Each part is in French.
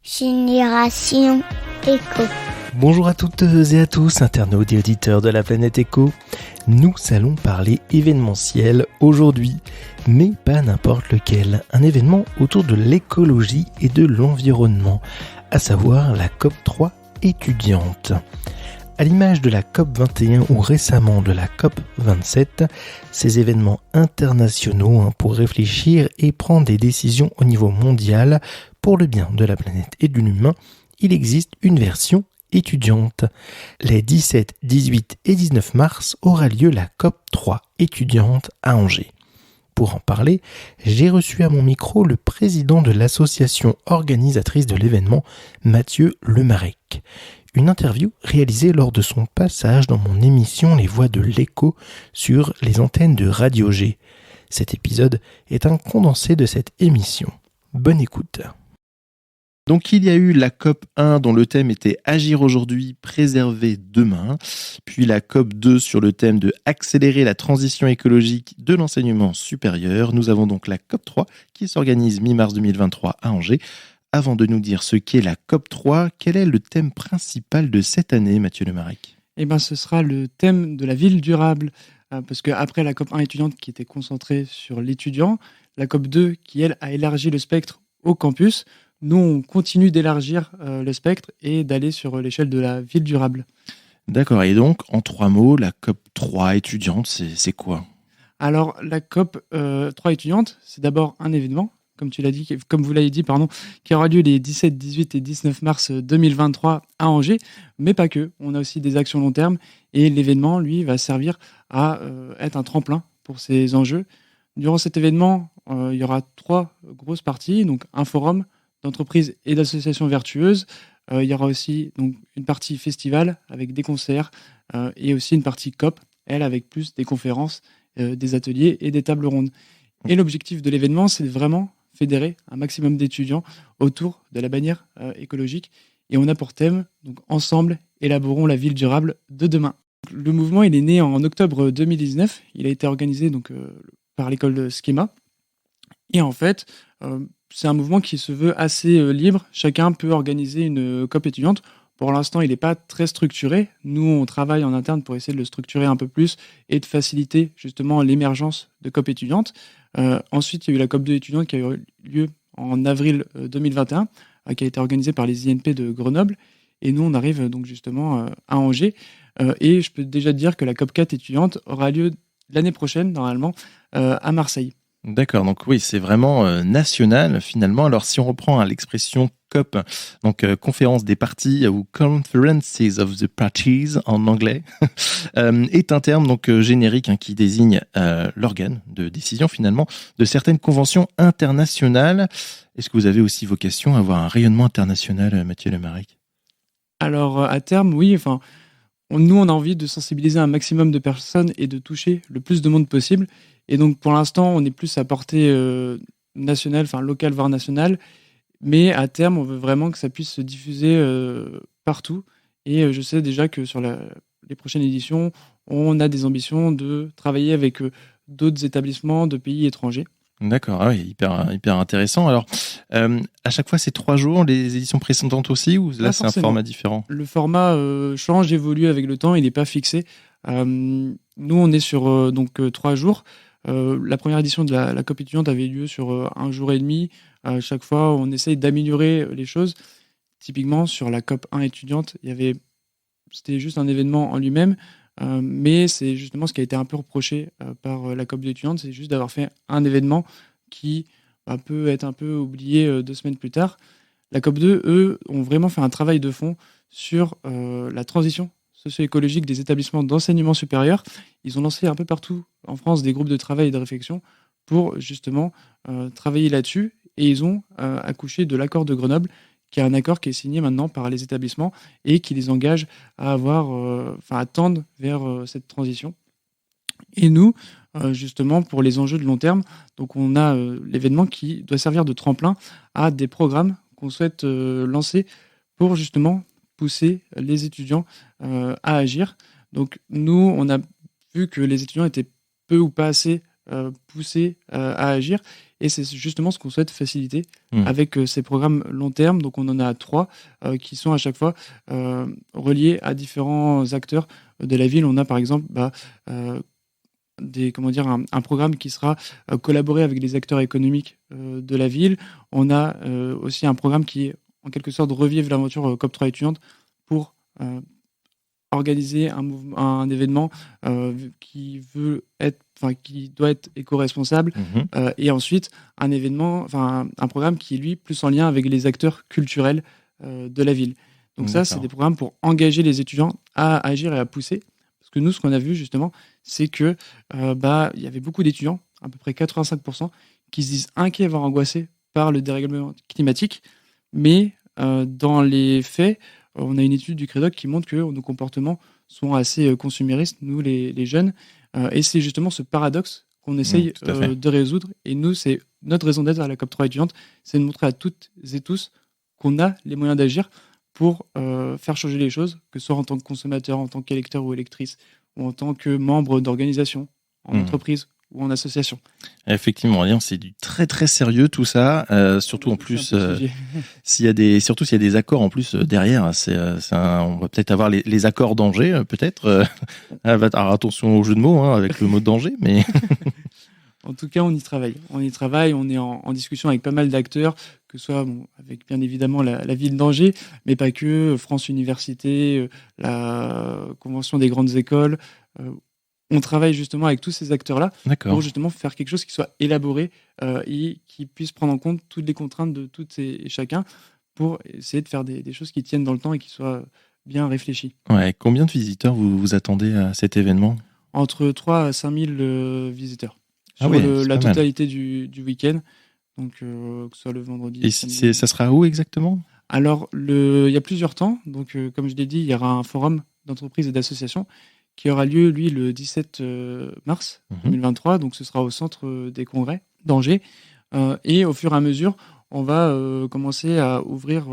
Génération Éco. Bonjour à toutes et à tous, internautes et auditeurs de la planète Éco. Nous allons parler événementiel aujourd'hui, mais pas n'importe lequel. Un événement autour de l'écologie et de l'environnement, à savoir la COP3 étudiante. À l'image de la COP21 ou récemment de la COP27, ces événements internationaux pour réfléchir et prendre des décisions au niveau mondial pour le bien de la planète et de l'humain, il existe une version étudiante. Les 17, 18 et 19 mars aura lieu la COP3 étudiante à Angers. Pour en parler, j'ai reçu à mon micro le président de l'association organisatrice de l'événement, Mathieu Lemarec. Une interview réalisée lors de son passage dans mon émission Les Voix de l'Écho sur les antennes de Radio G. Cet épisode est un condensé de cette émission. Bonne écoute. Donc il y a eu la COP 1 dont le thème était Agir aujourd'hui, préserver demain, puis la COP 2 sur le thème de accélérer la transition écologique de l'enseignement supérieur. Nous avons donc la COP 3 qui s'organise mi-mars 2023 à Angers. Avant de nous dire ce qu'est la COP 3, quel est le thème principal de cette année, Mathieu Lemarec ? Ce sera le thème de la ville durable, parce qu'après la COP 1 étudiante qui était concentrée sur l'étudiant, la COP 2 qui, elle, a élargi le spectre au campus, nous, on continue d'élargir le spectre et d'aller sur l'échelle de la ville durable. D'accord, et donc, en 3 mots, la COP 3 étudiante, c'est quoi ? Alors, la COP 3 étudiante, c'est d'abord un événement, comme vous l'avez dit, qui aura lieu les 17, 18 et 19 mars 2023 à Angers, mais pas que. On a aussi des actions long terme et l'événement, lui, va servir à être un tremplin pour ces enjeux. Durant cet événement, il y aura 3 grosses parties, donc un forum d'entreprises et d'associations vertueuses. Il y aura aussi donc, une partie festival avec des concerts et aussi une partie COP, elle, avec plus des conférences, des ateliers et des tables rondes. Et l'objectif de l'événement, c'est vraiment fédérer un maximum d'étudiants autour de la bannière écologique. Et on a pour thème, donc ensemble, élaborons la ville durable de demain. Le mouvement, il est né en octobre 2019. Il a été organisé par l'école de Schema. Et en fait, c'est un mouvement qui se veut assez libre. Chacun peut organiser une COP étudiante. Pour l'instant, il n'est pas très structuré. Nous, on travaille en interne pour essayer de le structurer un peu plus et de faciliter justement l'émergence de COP étudiantes. Ensuite, il y a eu la COP 2 étudiante qui a eu lieu en avril 2021, qui a été organisée par les INP de Grenoble. Et nous, on arrive donc justement à Angers. Et je peux déjà te dire que la COP 4 étudiante aura lieu l'année prochaine, normalement, à Marseille. D'accord, donc oui, c'est vraiment national finalement. Alors si on reprend l'expression COP, donc conférence des parties ou Conferences of the Parties en anglais, est un terme donc générique qui désigne l'organe de décision finalement de certaines conventions internationales. Est-ce que vous avez aussi vocation à avoir un rayonnement international, Mathieu Lemarec ? Alors à terme, oui. Nous, on a envie de sensibiliser un maximum de personnes et de toucher le plus de monde possible. Et donc, pour l'instant, on est plus à portée nationale, locale, voire nationale. Mais à terme, on veut vraiment que ça puisse se diffuser partout. Et je sais déjà que sur les prochaines éditions, on a des ambitions de travailler avec d'autres établissements de pays étrangers. D'accord, hyper intéressant. Alors, à chaque fois, c'est 3 jours, les éditions précédentes aussi, ou là, c'est un format différent ? Le format change, évolue avec le temps, il n'est pas fixé. Nous, on est sur 3 jours. La première édition de la COP étudiante avait lieu sur 1 jour et demi. À chaque fois, on essaye d'améliorer les choses. Typiquement, sur la COP 1 étudiante, c'était juste un événement en lui-même. Mais c'est justement ce qui a été un peu reproché par la COP 2 étudiante, c'est juste d'avoir fait un événement qui peut être un peu oublié 2 semaines plus tard. La COP 2, eux, ont vraiment fait un travail de fond sur la transition socio-écologique des établissements d'enseignement supérieur. Ils ont lancé un peu partout en France des groupes de travail et de réflexion pour justement travailler là-dessus. Et ils ont accouché de l'accord de Grenoble, qui est un accord qui est signé maintenant par les établissements et qui les engage à à tendre vers cette transition. Et nous, justement, pour les enjeux de long terme, donc on a l'événement qui doit servir de tremplin à des programmes qu'on souhaite lancer pour justement pousser les étudiants à agir. Donc nous, on a vu que les étudiants étaient peu ou pas assez poussés à agir. Et c'est justement ce qu'on souhaite faciliter avec ces programmes long terme. Donc on en a 3 qui sont à chaque fois reliés à différents acteurs de la ville. On a par exemple un programme qui sera collaboré avec les acteurs économiques de la ville. On a aussi un programme qui, en quelque sorte, revive l'aventure COP3 étudiante pour organiser un événement qui doit être éco-responsable, et ensuite un programme qui est lui plus en lien avec les acteurs culturels de la ville. Donc ça, c'est des programmes pour engager les étudiants à agir et à pousser. Parce que nous, ce qu'on a vu justement, c'est que il y avait beaucoup d'étudiants, à peu près 85%, qui se disent inquiets, voire angoissés par le dérèglement climatique, mais dans les faits, on a une étude du Crédoc qui montre que nos comportements sont assez consuméristes, nous les jeunes, et c'est justement ce paradoxe qu'on essaye de résoudre. Et nous, c'est notre raison d'être à la COP3 étudiante, c'est de montrer à toutes et tous qu'on a les moyens d'agir pour faire changer les choses, que ce soit en tant que consommateur, en tant qu'électeur ou électrice, ou en tant que membre d'organisation, en entreprise ou en association. Effectivement, c'est du très très sérieux tout ça, surtout en plus s'il y a des accords en plus derrière, on va peut-être avoir les accords d'Angers peut-être. Alors attention au jeu de mots avec le mot danger, mais en tout cas, on y travaille, on est en discussion avec pas mal d'acteurs, que ce soit avec bien évidemment la ville d'Angers, mais pas que, France Université, la Convention des grandes écoles. On travaille justement avec tous ces acteurs-là pour justement faire quelque chose qui soit élaboré et qui puisse prendre en compte toutes les contraintes de toutes et chacun pour essayer de faire des choses qui tiennent dans le temps et qui soient bien réfléchies. Ouais, combien de visiteurs vous attendez à cet événement ? Entre 3 à 5 000 visiteurs sur la totalité du week-end, donc que ce soit le vendredi. Et ça sera où exactement ? Alors, il y a plusieurs temps. Donc, comme je l'ai dit, il y aura un forum d'entreprises et d'associations qui aura lieu, lui, le 17 mars 2023. Donc, ce sera au centre des congrès d'Angers. Et au fur et à mesure, on va commencer à ouvrir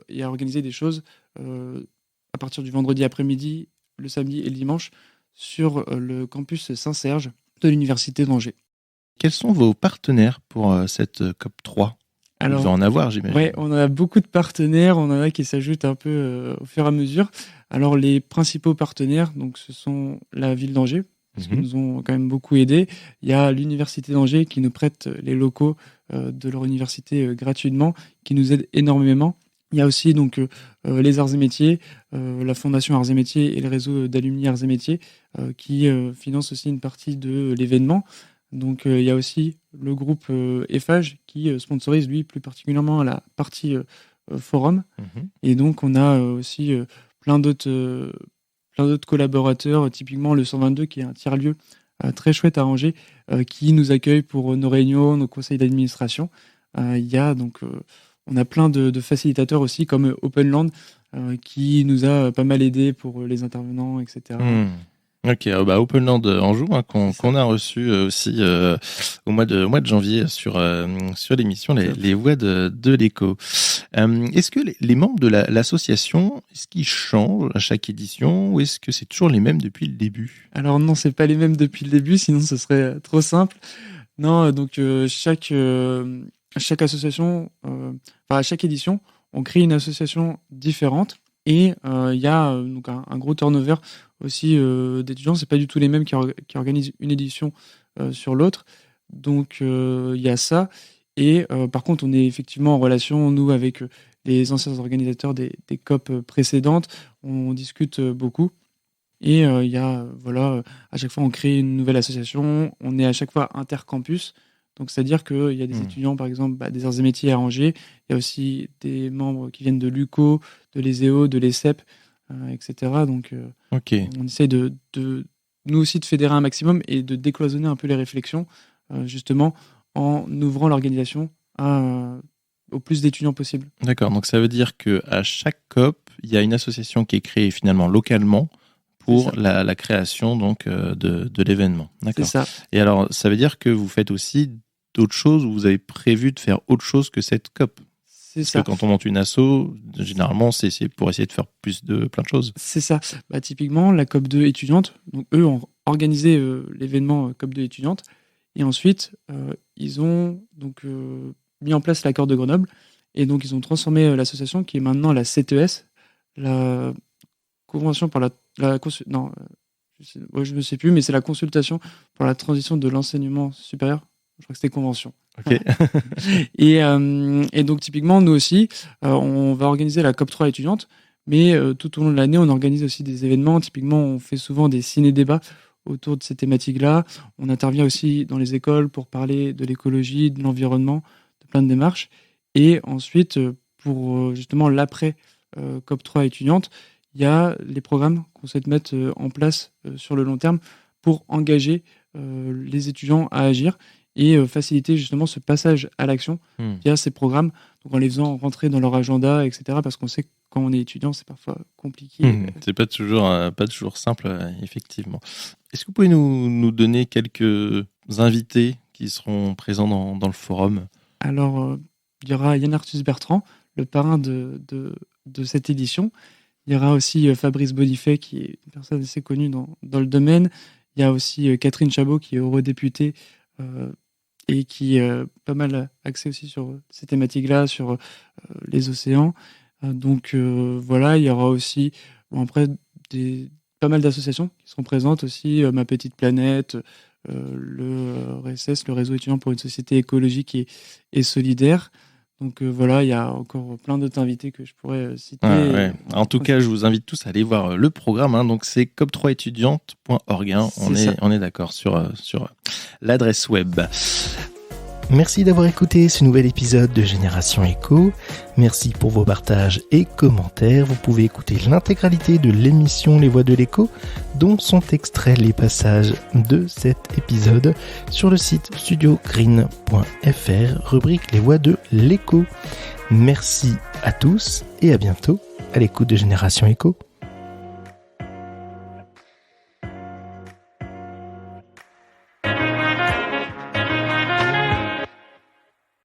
et à organiser des choses à partir du vendredi après-midi, le samedi et le dimanche sur le campus Saint-Serge de l'Université d'Angers. Quels sont vos partenaires pour cette COP3 ? Alors, vous en avoir, j'imagine. Oui, on a beaucoup de partenaires, on en a qui s'ajoutent un peu au fur et à mesure. Alors, les principaux partenaires, donc, ce sont la ville d'Angers, parce qu'ils nous ont quand même beaucoup aidés. Il y a l'Université d'Angers qui nous prête les locaux de leur université gratuitement, qui nous aide énormément. Il y a aussi donc les arts et métiers, la Fondation Arts et métiers et le réseau d'alumni Arts et métiers qui financent aussi une partie de l'événement. Donc il y a aussi le groupe EFAGE qui sponsorise lui plus particulièrement la partie forum. Et donc on a aussi plein d'autres collaborateurs, typiquement le 122 qui est un tiers-lieu très chouette à Angers, qui nous accueille pour nos réunions, nos conseils d'administration. Il y a donc on a plein de facilitateurs aussi comme Openland qui nous a pas mal aidé pour les intervenants, etc. Ok, Openland Anjou qu'on a reçu aussi au mois de janvier sur l'émission les voix de l'écho. Est-ce que les membres de l'association, est-ce qu'ils changent à chaque édition ou est-ce que c'est toujours les mêmes depuis le début ? Alors non, c'est pas les mêmes depuis le début, sinon ce serait trop simple. Non, donc chaque association, à chaque édition, on crée une association différente. Et il y a donc un gros turnover aussi d'étudiants. C'est pas du tout les mêmes qui organisent une édition sur l'autre. Donc il y a ça. Et par contre, on est effectivement en relation, nous, avec les anciens organisateurs des COP précédentes. On discute beaucoup. Et il y a, à chaque fois, on crée une nouvelle association. On est à chaque fois intercampus. Donc, c'est-à-dire qu'il y a des étudiants, par exemple, des arts et métiers à Angers. Il y a aussi des membres qui viennent de l'UCO, de l'ESEO, de l'ESSEP, etc. Donc, on essaye de nous aussi de fédérer un maximum et de décloisonner un peu les réflexions, justement, en ouvrant l'organisation au plus d'étudiants possible. D'accord, donc ça veut dire qu'à chaque COP, il y a une association qui est créée finalement localement pour la création donc, de l'événement. D'accord. C'est ça. Et alors, ça veut dire que vous faites aussi d'autres choses, ou vous avez prévu de faire autre chose que cette COP ? Parce que quand on monte une asso, généralement, c'est pour essayer de faire plein de choses. C'est ça. Typiquement, la COP2 étudiante, donc eux ont organisé l'événement COP2 étudiante. Et ensuite, ils ont donc mis en place l'accord de Grenoble. Et donc, ils ont transformé l'association qui est maintenant la CTES, la Convention pour je ne sais plus, mais c'est la consultation pour la transition de l'enseignement supérieur. Je crois que c'était convention. Ok. Et donc, typiquement, nous aussi, on va organiser la COP3 étudiante, mais tout au long de l'année, on organise aussi des événements. Typiquement, on fait souvent des ciné-débats autour de ces thématiques-là. On intervient aussi dans les écoles pour parler de l'écologie, de l'environnement, de plein de démarches. Et ensuite, pour justement l'après COP3 étudiante, il y a les programmes qu'on souhaite mettre en place sur le long terme pour engager les étudiants à agir et faciliter justement ce passage à l'action via ces programmes, donc en les faisant rentrer dans leur agenda, etc. Parce qu'on sait que quand on est étudiant, c'est parfois compliqué. C'est pas toujours simple, effectivement. Est-ce que vous pouvez nous donner quelques invités qui seront présents dans le forum ? Alors, il y aura Yann Arthus Bertrand, le parrain de cette édition. Il y aura aussi Fabrice Bonifay, qui est une personne assez connue dans le domaine. Il y a aussi Catherine Chabot, qui est eurodéputée et qui est pas mal axée aussi sur ces thématiques-là, sur les océans. Donc voilà, il y aura aussi après pas mal d'associations qui seront présentes aussi, Ma Petite Planète, le RSS, le Réseau étudiant pour une société écologique et solidaire. Donc voilà, il y a encore plein d'autres invités que je pourrais citer. Ouais. En tout cas, je vous invite tous à aller voir le programme. Donc c'est cop3étudiante.org. On est d'accord sur l'adresse web. Merci d'avoir écouté ce nouvel épisode de Génération Éco. Merci pour vos partages et commentaires. Vous pouvez écouter l'intégralité de l'émission Les Voix de l'écho, dont sont extraits les passages de cet épisode sur le site studiogreen.fr, rubrique Les Voix de l'écho. Merci à tous et à bientôt à l'écoute de Génération Éco.